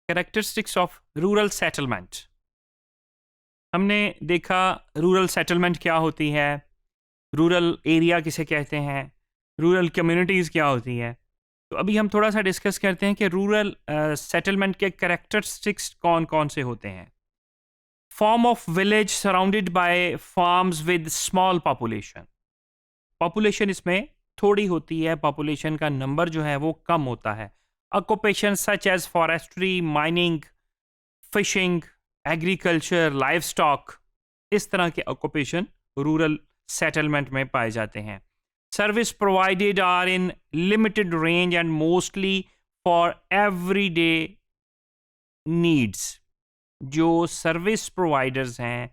Characteristics of rural settlement. हमने देखा rural settlement क्या होती है, रूरल एरिया किसे कहते हैं, रूरल कम्युनिटीज़ क्या होती है। तो अभी हम थोड़ा सा डिस्कस करते हैं कि रूरल सेटलमेंट के कैरेक्टरिस्टिक्स कौन कौन से होते हैं। Form of village surrounded by farms with small population. Population इसमें थोड़ी होती है, पॉपुलेशन का नंबर जो है वो कम होता है। Occupation such as forestry, mining, fishing, agriculture, livestock, इस तरह के ऑक्यूपेशन रूरल सेटलमेंट में पाए जाते हैं। Service provided are in limited range and mostly for everyday needs. जो सर्विस प्रोवाइडर्स हैं,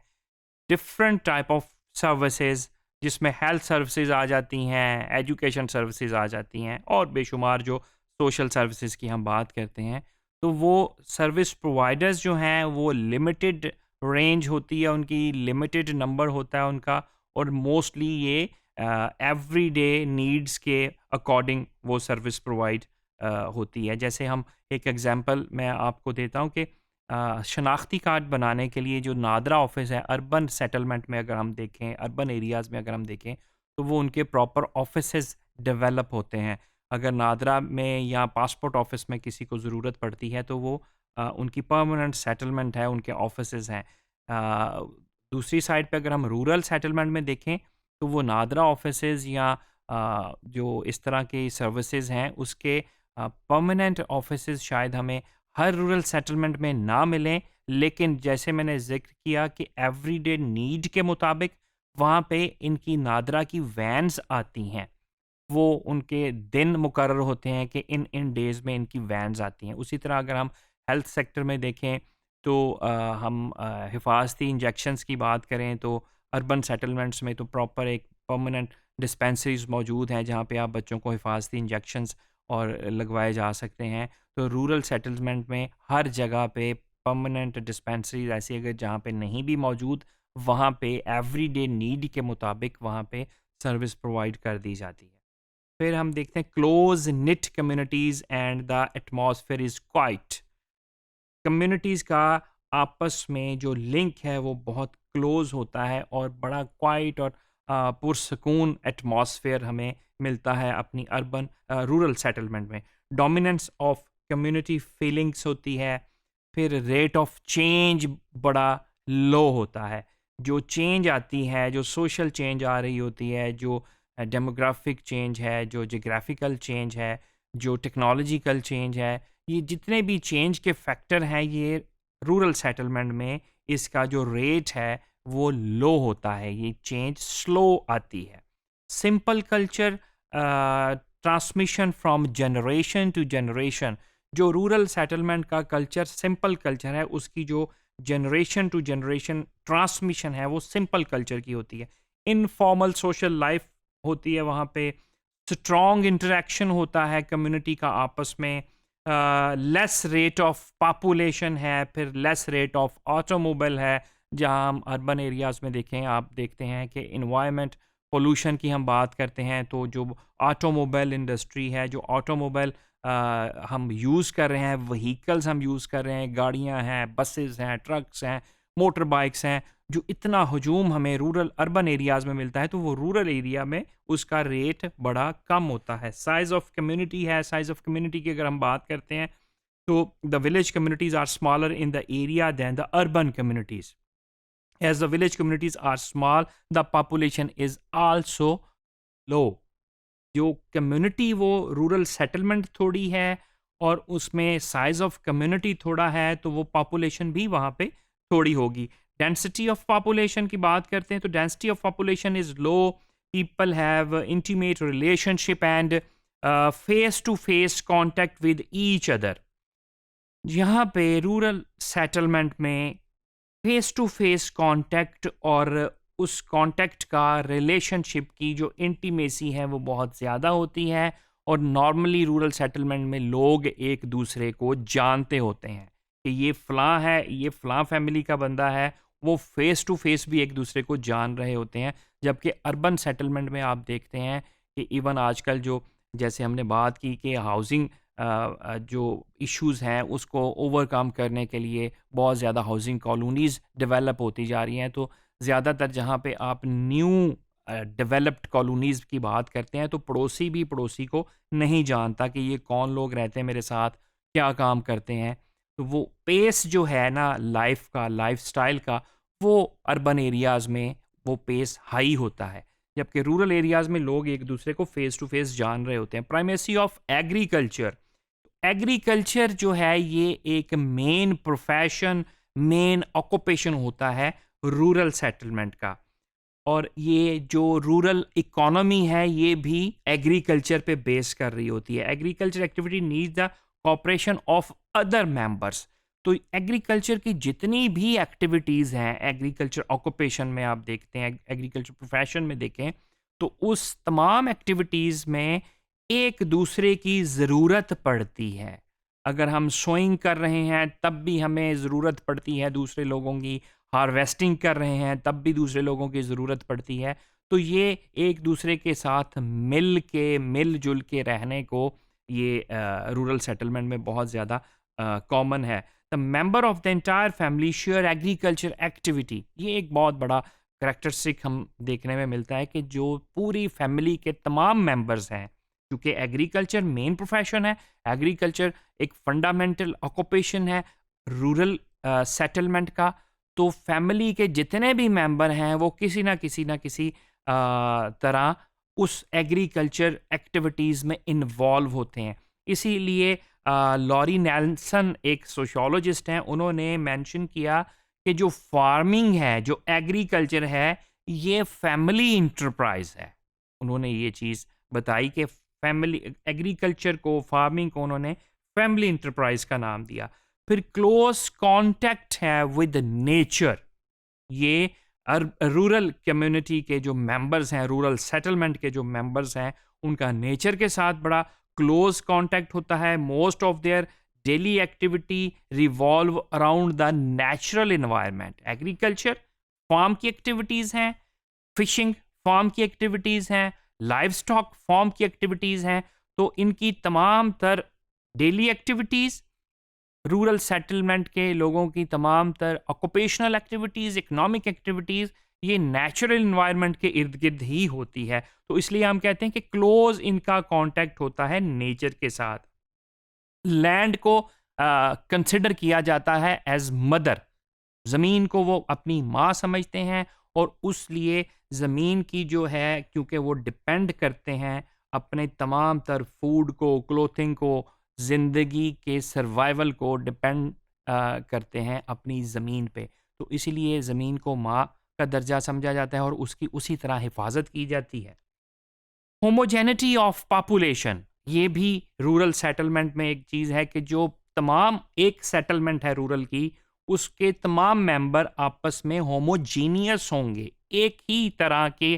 डिफरेंट टाइप ऑफ सर्विसेज, जिसमें हेल्थ सर्विसेज आ जाती हैं, एजुकेशन सर्विसेज आ जाती हैं, और बेशुमार जो सोशल सर्विसेज की हम बात करते हैं, तो वो सर्विस प्रोवाइडर्स जो हैं वो लिमिटेड रेंज होती है उनकी, लिमिटेड नंबर होता है उनका, और मोस्टली ये एवरीडे नीड्स के अकॉर्डिंग वो सर्विस प्रोवाइड होती है। जैसे हम एक एग्जांपल मैं आपको देता हूँ कि शनाख्ती कार्ड बनाने के लिए जो नादरा ऑफिस है अर्बन सेटलमेंट में, अगर हम देखें अर्बन एरियाज़ में अगर हम देखें, तो वो उनके प्रॉपर ऑफिसेज डेवलप होते हैं। अगर नादरा में या पासपोर्ट ऑफिस में किसी को ज़रूरत पड़ती है तो वो उनकी परमानेंट सेटलमेंट है, उनके ऑफिसेज हैं। दूसरी साइड पे अगर हम रूरल सेटलमेंट में देखें तो वो नादरा ऑफिसेज या जो इस तरह की सर्विसेज हैं उसके परमानेंट ऑफिसेज शायद हमें हर रूरल सेटलमेंट में ना मिलें, लेकिन जैसे मैंने जिक्र किया कि एवरीडे नीड के मुताबिक वहाँ पे इनकी नादरा की वैन्स आती हैं। वो उनके दिन मुकर्रर होते हैं कि इन इन डेज़ में इनकी वैन्स आती हैं। उसी तरह अगर हम हेल्थ सेक्टर में देखें तो हम हिफाजती इंजेक्शंस की बात करें तो अर्बन सेटलमेंट्स में तो प्रॉपर एक परमानेंट डिस्पेंसरीज मौजूद हैं जहाँ पे आप बच्चों को हिफाजती इंजेक्शंस और लगवाए जा सकते हैं। तो रूरल सेटलमेंट में हर जगह पे परमानेंट डिस्पेंसरीज ऐसी अगर जहाँ पे नहीं भी मौजूद, वहाँ पे एवरीडे नीड के मुताबिक वहाँ पे सर्विस प्रोवाइड कर दी जाती है। फिर हम देखते हैं close knit communities and the atmosphere is quite. Communities का आपस में जो लिंक है वो बहुत क्लोज होता है और बड़ा क्वाइट और पुरसकून एटमॉस्फेयर हमें मिलता है अपनी अर्बन रूरल सेटलमेंट में। डोमिनेंस ऑफ कम्युनिटी फीलिंग्स होती है। फिर रेट ऑफ चेंज बड़ा लो होता है। जो चेंज आती है, जो सोशल चेंज आ रही होती है, जो डेमोग्राफिक चेंज है, जो जोग्राफिकल चेंज है, जो टेक्नोलॉजिकल चेंज है, ये जितने भी चेंज के फैक्टर हैं ये रूरल सेटलमेंट में इसका जो रेट है वो लो होता है, ये चेंज स्लो आती है। Simple culture transmission from generation to generation. जो रूरल सेटलमेंट का कल्चर सिंपल कल्चर है, उसकी जो जनरेशन टू जनरेशन ट्रांसमिशन है वो सिंपल कल्चर की होती है। इनफॉर्मल सोशल लाइफ होती है वहाँ पे। स्ट्रॉन्ग इंटरेक्शन होता है कम्युनिटी का आपस में। लेस रेट ऑफ पॉपुलेशन है, फिर लेस रेट ऑफ ऑटोमोबाइल है। जहाँ हम अर्बन एरियाज़ में देखें, आप देखते हैं कि इन्वायरमेंट पोल्यूशन की हम बात करते हैं तो जो ऑटोमोबाइल इंडस्ट्री है, जो ऑटोमोबाइल हम यूज़ कर रहे हैं, व्हीकल्स हम यूज़ कर रहे हैं, गाड़ियाँ हैं, बसेस हैं, ट्रक्स हैं, मोटर बाइक्स हैं, जो इतना हजूम हमें रूरल अर्बन एरियाज़ में मिलता है तो वो रूरल एरिया में उसका रेट बड़ा कम होता है। साइज़ ऑफ कम्युनिटी है, साइज़ ऑफ कम्युनिटी की अगर हम बात करते हैं तो the village communities are smaller in the area than the urban communities. As the village communities are small, the population is also low. जो कम्युनिटी वो रूरल सेटलमेंट थोड़ी है और उसमें साइज ऑफ कम्युनिटी थोड़ा है तो वो पॉपुलेशन भी वहाँ पे थोड़ी होगी। डेंसिटी ऑफ पॉपुलेशन की बात करते हैं तो density of population is low. People have intimate relationship and face to face contact with each other. यहाँ पे रूरल सेटलमेंट में फेस टू फेस कांटेक्ट और उस कांटेक्ट का रिलेशनशिप की जो इंटीमेसी है वो बहुत ज़्यादा होती है और नॉर्मली रूरल सेटलमेंट में लोग एक दूसरे को जानते होते हैं कि ये फ़लाँ है, ये फ़लाँ फैमिली का बंदा है। वो फेस टू फेस भी एक दूसरे को जान रहे होते हैं। जबकि अर्बन सेटलमेंट में आप देखते हैं कि इवन आजकल जो जैसे हमने बात की कि हाउसिंग जो इश्यूज़ हैं उसको ओवरकम करने के लिए बहुत ज़्यादा हाउसिंग कॉलोनीज़ डेवलप होती जा रही हैं। तो ज़्यादातर जहाँ पे आप न्यू डेवलप्ड कॉलोनीज़ की बात करते हैं तो पड़ोसी भी पड़ोसी को नहीं जानता कि ये कौन लोग रहते हैं मेरे साथ, क्या काम करते हैं। तो वो पेस जो है ना लाइफ का, लाइफस्टाइल का, वो अर्बन एरियाज़ में वो पेस हाई होता है, जबकि रूरल एरियाज़ में लोग एक दूसरे को फेस टू फेस जान रहे होते हैं। प्राइमेसी ऑफ एग्रीकल्चर, एग्रीकल्चर जो है ये एक मेन प्रोफेशन, मेन ऑक्यूपेशन होता है रूरल सेटलमेंट का। और ये जो रूरल इकोनॉमी है ये भी एग्रीकल्चर पे बेस कर रही होती है। Agriculture activity needs the cooperation of other members. तो एग्रीकल्चर की जितनी भी एक्टिविटीज़ हैं, एग्रीकल्चर ऑक्यूपेशन में आप देखते हैं, एग्रीकल्चर प्रोफेशन में देखें, तो उस तमाम एक्टिविटीज़ में एक दूसरे की ज़रूरत पड़ती है। अगर हम सोइंग कर रहे हैं तब भी हमें ज़रूरत पड़ती है दूसरे लोगों की, हार्वेस्टिंग कर रहे हैं तब भी दूसरे लोगों की ज़रूरत पड़ती है। तो ये एक दूसरे के साथ मिलजुल के रहने को ये रूरल सेटलमेंट में बहुत ज़्यादा कॉमन है। The member of the entire family share agriculture activity, ये एक बहुत बड़ा करैक्टरिस्टिक हम देखने में मिलता है कि जो पूरी फैमिली के तमाम मेंबर्स हैं, क्योंकि एग्रीकल्चर मेन प्रोफेशन है, एग्रीकल्चर एक फंडामेंटल ऑक्यूपेशन है रूरल सेटलमेंट का, तो फैमिली के जितने भी मेंबर हैं वो किसी ना किसी तरह उस एग्रीकल्चर एक्टिविटीज़ में इन्वॉल्व होते हैं। इसीलिए लॉरी नेल्सन एक सोशियोलॉजिस्ट हैं, उन्होंने मेंशन किया कि जो फार्मिंग है, जो एग्रीकल्चर है, ये फैमिली इंटरप्राइज है। उन्होंने ये चीज़ बताई कि फैमिली एग्रीकल्चर को, फार्मिंग को उन्होंने फैमिली इंटरप्राइज का नाम दिया। फिर क्लोज कांटेक्ट है विद नेचर, ये रूरल कम्युनिटी के जो मेंबर्स हैं, रूरल सेटलमेंट के जो मेंबर्स हैं, उनका नेचर के साथ बड़ा क्लोज कांटेक्ट होता है। Most of their daily activity revolve around the natural environment. Agriculture farm की एक्टिविटीज़ हैं, फिशिंग फार्म की एक्टिविटीज़ हैं, लाइव स्टॉक फार्म की एक्टिविटीज़ हैं। तो इनकी तमाम तर डेली एक्टिविटीज़, रूरल सेटलमेंट के लोगों की तमाम तर ऑक्यूपेशनल एक्टिविटीज़, इकोनॉमिक एक्टिविटीज़, ये नेचुरल इन्वायरमेंट के इर्द गिर्द ही होती है। तो इसलिए हम कहते हैं कि क्लोज इनका कांटेक्ट होता है नेचर के साथ। लैंड को कंसिडर किया जाता है एज मदर, ज़मीन को वो अपनी माँ समझते हैं, और उस लिए ज़मीन की जो है, क्योंकि वो डिपेंड करते हैं अपने तमाम तर फूड को, क्लोथिंग को, ज़िंदगी के सर्वाइवल को डिपेंड करते हैं अपनी ज़मीन पे। तो इसीलिए ज़मीन को माँ का दर्जा समझा जाता है और उसकी उसी तरह हिफाजत की जाती है। होमोजेनिटी ऑफ पॉपुलेशन, ये भी रूरल सेटलमेंट में एक चीज़ है कि जो तमाम एक सेटलमेंट है रूरल की, उसके तमाम मेंबर आपस में होमोजीनियस होंगे, एक ही तरह के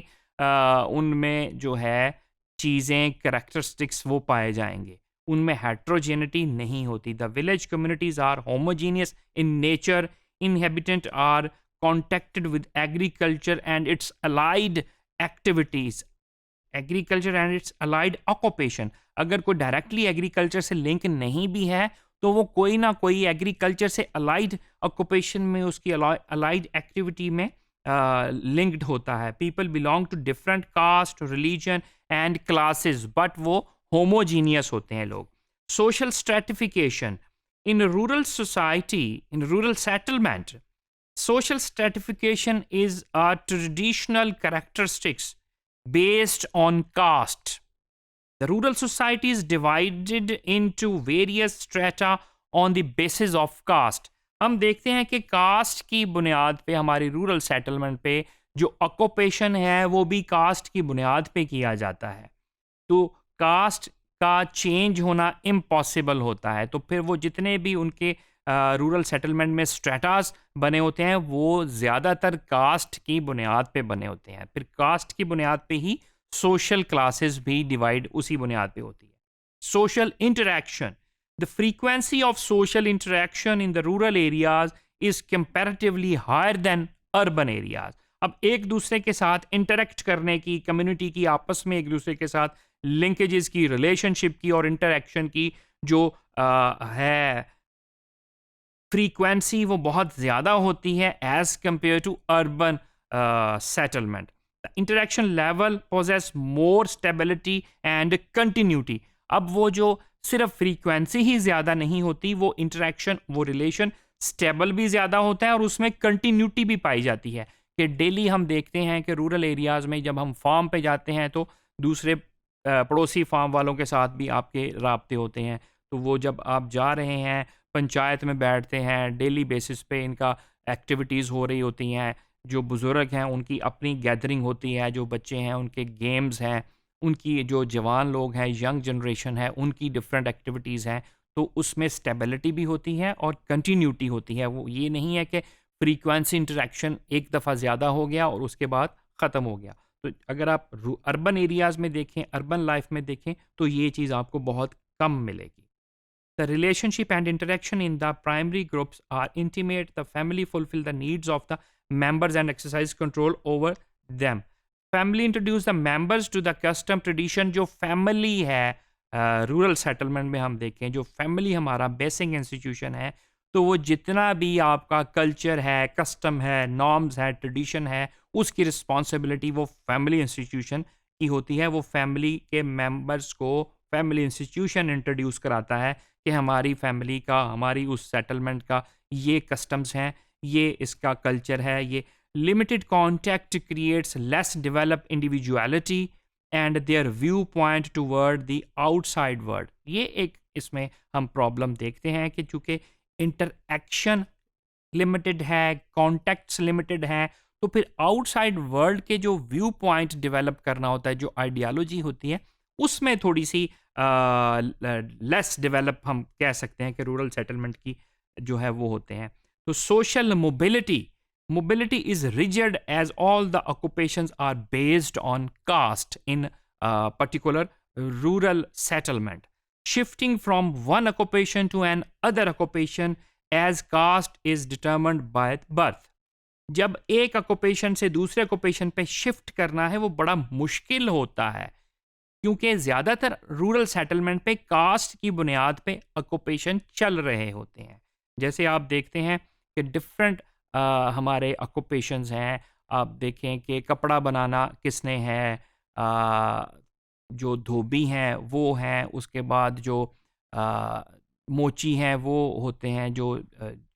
उनमें जो है चीज़ें, करैक्टरिस्टिक्स वो पाए जाएंगे, उनमें हेट्रोजेनिटी नहीं होती। The village communities are homogeneous in nature, inhabitant are contacted with agriculture and its allied activities, agriculture and its allied occupation. अगर कोई डायरेक्टली एग्रीकल्चर से लिंक नहीं भी है तो वो कोई ना कोई एग्रीकल्चर से अलाइड ऑक्यूपेशन में, उसकी अलाइड एक्टिविटी में लिंक्ड होता है। People belong to different caste, religion and classes, but वो होमोजीनियस होते हैं लोग। Social stratification in rural society, in rural settlement, social stratification is a traditional characteristics based on caste. The rural society is divided into various strata on the basis of caste. हम देखते हैं कि cast की बुनियाद पे हमारी rural settlement पे जो ऑक्यूपेशन है वो भी कास्ट की बुनियाद पे किया जाता है। तो कास्ट का चेंज होना इम्पॉसिबल होता है। तो फिर वो जितने भी उनके रूरल सेटलमेंट में स्ट्रेटास बने होते हैं वो ज़्यादातर कास्ट की बुनियाद पे बने होते हैं। फिर कास्ट की बुनियाद पे ही सोशल क्लासेस भी डिवाइड उसी बुनियाद पे होती है। Social interaction, the frequency of social interaction in the rural areas is comparatively higher than urban areas. अब एक दूसरे के साथ इंटरेक्ट करने की, कम्युनिटी की आपस में एक दूसरे के साथ लिंकेजेस की, रिलेशनशिप की और इंटरेक्शन की जो है फ्रीक्वेंसी वो बहुत ज़्यादा होती है as compare to urban settlement. The interaction level poses more stability and continuity. अब वो जो सिर्फ फ्रीक्वेंसी ही ज़्यादा नहीं होती, वो इंटरेक्शन, वो रिलेशन स्टेबल भी ज़्यादा होता है और उसमें कंटिन्यूटी भी पाई जाती है. कि डेली हम देखते हैं कि रूरल एरियाज़ में जब हम फार्म पे जाते हैं तो दूसरे पड़ोसी फार्म वालों के साथ भी आपके राब्ते होते हैं. तो वो जब आप जा रहे हैं, पंचायत में बैठते हैं, डेली बेसिस पे इनका एक्टिविटीज़ हो रही होती हैं. जो बुज़ुर्ग हैं उनकी अपनी गैदरिंग होती है, जो बच्चे हैं उनके गेम्स हैं, उनकी जो जवान लोग हैं, यंग जनरेशन है, उनकी डिफरेंट एक्टिविटीज़ हैं. तो उसमें स्टेबिलिटी भी होती है और कंटिन्यूटी होती है. वो ये नहीं है कि फ्रीक्वेंसी इंटरेक्शन एक दफ़ा ज़्यादा हो गया और उसके बाद ख़त्म हो गया. तो अगर आप अर्बन एरियाज़ में देखें, अर्बन लाइफ में देखें, तो ये चीज़ आपको बहुत कम मिलेगी. The relationship and interaction in the primary groups are intimate. The family fulfill the needs of the members and exercise control over them. Family introduce the members to the custom tradition. जो family है rural settlement में हम देखें, जो family हमारा basic institution है, तो वो जितना भी आपका कल्चर है, कस्टम है, नॉर्म्स है, ट्रेडिशन है, उसकी रिस्पॉन्सिबिलिटी वो फैमिली इंस्टीट्यूशन की होती है. वो फैमिली के मेंबर्स को फैमिली इंस्टीट्यूशन इंट्रोड्यूस कराता है कि हमारी फैमिली का, हमारी उस सेटलमेंट का ये कस्टम्स हैं, ये इसका कल्चर है. ये limited contact creates less develop individuality and there view point toward the outside world. ये एक इसमें हम प्रॉब्लम देखते हैं कि चूँकि इंटरएक्शन लिमिटेड है, कॉन्टैक्ट्स लिमिटेड हैं, तो फिर आउटसाइड वर्ल्ड के जो व्यू पॉइंट डेवलप करना होता है, जो आइडियालॉजी होती है, उसमें थोड़ी सी लेस डेवलप हम कह सकते हैं कि रूरल सेटलमेंट की जो है वो होते हैं. तो social mobility is rigid as all the occupations are based on caste in particular rural settlement. Shifting from one occupation to another occupation as caste is determined by birth. जब एक occupation से दूसरे occupation पे shift करना है वो बड़ा मुश्किल होता है, क्योंकि ज़्यादातर रूरल सेटलमेंट पे कास्ट की बुनियाद पे ऑक्यूपेशन चल रहे होते हैं. जैसे आप देखते हैं कि डिफरेंट हमारे ऑक्यूपेशंस हैं. आप देखें कि कपड़ा बनाना किसने है, जो धोबी हैं वो हैं, उसके बाद जो मोची हैं वो होते हैं, जो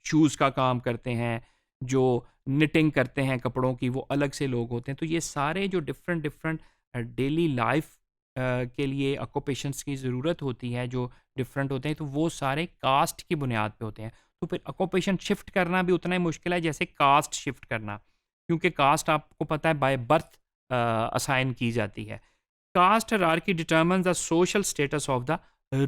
शूज़ का काम करते हैं, जो निटिंग करते हैं कपड़ों की, वो अलग से लोग होते हैं. तो ये सारे जो डिफरेंट डिफरेंट डेली लाइफ के लिए ऑक्यूपेशंस की ज़रूरत होती है, जो डिफरेंट होते हैं, तो वो सारे कास्ट की बुनियाद पे होते हैं. तो फिर ऑक्यूपेशन शिफ्ट करना भी उतना ही मुश्किल है जैसे कास्ट शिफ्ट करना, क्योंकि कास्ट आपको पता है बाय बर्थ असाइन की जाती है. Caste hierarchy determines the social status of the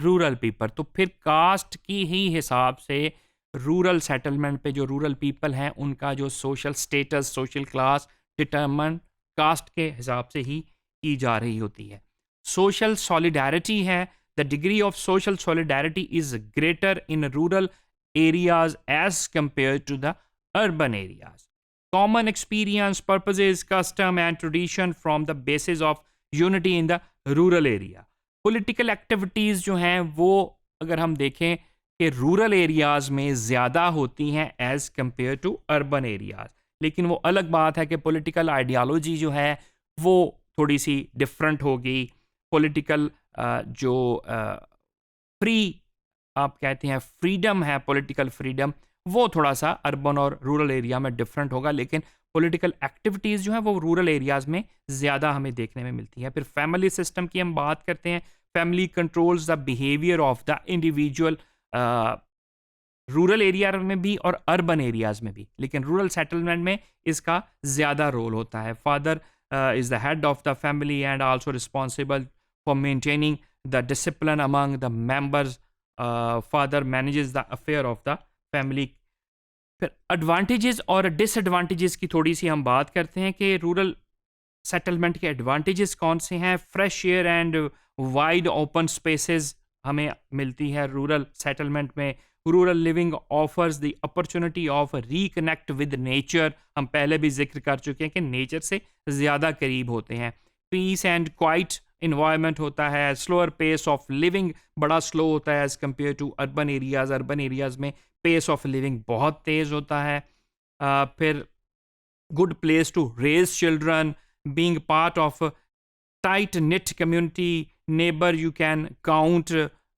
rural people. तो फिर कास्ट की ही हिसाब से रूरल सेटलमेंट पे जो रूरल पीपल हैं उनका जो social status, social class determine caste के हिसाब से ही की जा रही होती है. सोशल सॉलिडारिटी है. The degree of social solidarity is greater in rural areas as compare to the urban areas. Common experience, purposes, custom and tradition from the basis of unity in the rural area. Political activities जो हैं वो अगर हम देखें कि rural areas में ज़्यादा होती हैं as compare to urban areas. लेकिन वो अलग बात है कि पॉलिटिकल आइडियालॉजी जो है वो थोड़ी सी डिफरेंट होगी. पॉलिटिकल जो फ्री आप कहते हैं फ्रीडम है, पॉलिटिकल फ्रीडम, वो थोड़ा सा अर्बन और रूरल एरिया में डिफरेंट होगा. लेकिन पॉलिटिकल एक्टिविटीज़ जो है वो रूरल एरियाज़ में ज़्यादा हमें देखने में मिलती है. फिर फैमिली सिस्टम की हम बात करते हैं. Family controls the behaviour of the individual rural area में भी और अर्बन एरियाज़ में भी, लेकिन रूरल सेटलमेंट में इसका ज़्यादा रोल होता है. Father is the head of the family and also responsible for maintaining the discipline among the members. Father manages the affair of the family. फिर एडवांटेजेस और डिसएडवांटेजेस की थोड़ी सी हम बात करते हैं कि रूरल सेटलमेंट के एडवांटेजेस कौन से हैं. Fresh air and wide open spaces हमें मिलती है रूरल सेटलमेंट में. Rural living offers the opportunity of reconnect with nature. हम पहले भी जिक्र कर चुके हैं कि नेचर से ज़्यादा करीब होते हैं. पीस एंड क्वाइट इन्वायरमेंट होता है, स्लोअर पेस ऑफ लिविंग बड़ा स्लो होता है as compare to urban areas. Urban areas में पेस ऑफ लिविंग बहुत तेज़ होता है। फिर good place to raise children, being part of tight knit community, neighbour you can count.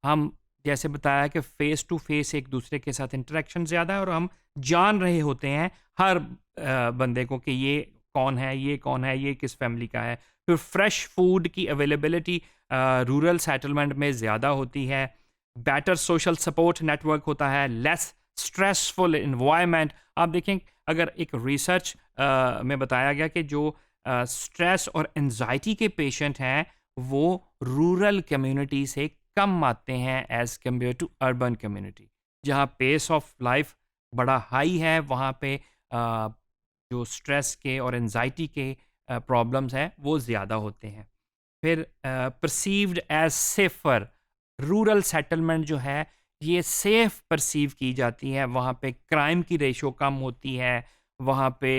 हम जैसे बताया कि फेस टू फेस एक दूसरे के साथ इंटरेक्शन ज़्यादा है और हम जान रहे होते हैं हर बंदे को कि ये कौन है, ये कौन है, ये किस फैमिली का है। फिर फ्रेश फूड की अवेलेबिलिटी रूरल सेटलमेंट में ज़्यादा होती है। बेटर सोशल सपोर्ट नेटवर्क होता है, लेस स्ट्रेसफुल इन्वायरमेंट। आप देखें, अगर एक रिसर्च में बताया गया कि जो स्ट्रेस और एंजाइटी के पेशेंट हैं वो रूरल कम्युनिटी से कम आते हैं as compare to urban community. जहाँ पेस ऑफ लाइफ बड़ा हाई है, वहाँ पे जो स्ट्रेस के और एंजाइटी के प्रॉब्लम्स हैं वो ज़्यादा होते हैं। फिर perceived as safer, rural settlement जो है ये सेफ परसीव की जाती है। वहाँ पे क्राइम की रेशो कम होती है, वहाँ पे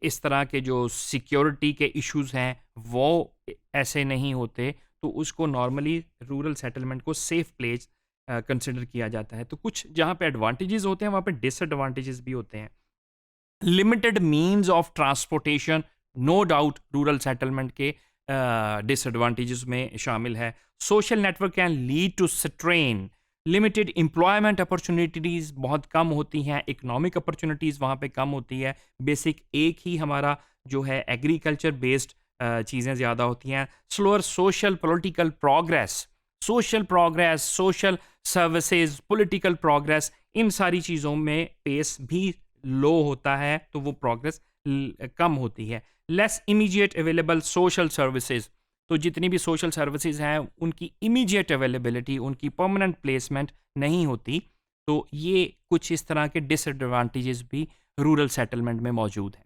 इस तरह के जो सिक्योरिटी के इश्यूज़ हैं वो ऐसे नहीं होते, तो उसको नॉर्मली रूरल सेटलमेंट को सेफ प्लेस कंसिडर किया जाता है। तो कुछ जहाँ पे एडवांटेजेस होते हैं वहाँ पे डिसएडवांटेजेस भी होते हैं। Limited means of transportation, no doubt rural settlement के डिसएडवांटेजेस में शामिल है। Social network can lead to strain, limited employment opportunities बहुत कम होती हैं, इकोनॉमिक अपॉर्चुनिटीज़ वहाँ पे कम होती है। बेसिक एक ही हमारा जो है एग्रीकल्चर बेस्ड चीज़ें ज़्यादा होती हैं। Slower social political progress, social services, political progress, इन सारी चीज़ों में पेस भी लो होता है, तो वो प्रोग्रेस कम होती है। Less immediate available social services, तो जितनी भी सोशल सर्विसेज हैं उनकी इमीडिएट अवेलेबिलिटी, उनकी परमानेंट प्लेसमेंट नहीं होती। तो ये कुछ इस तरह के डिसएडवांटेजेस भी रूरल सेटलमेंट में मौजूद हैं।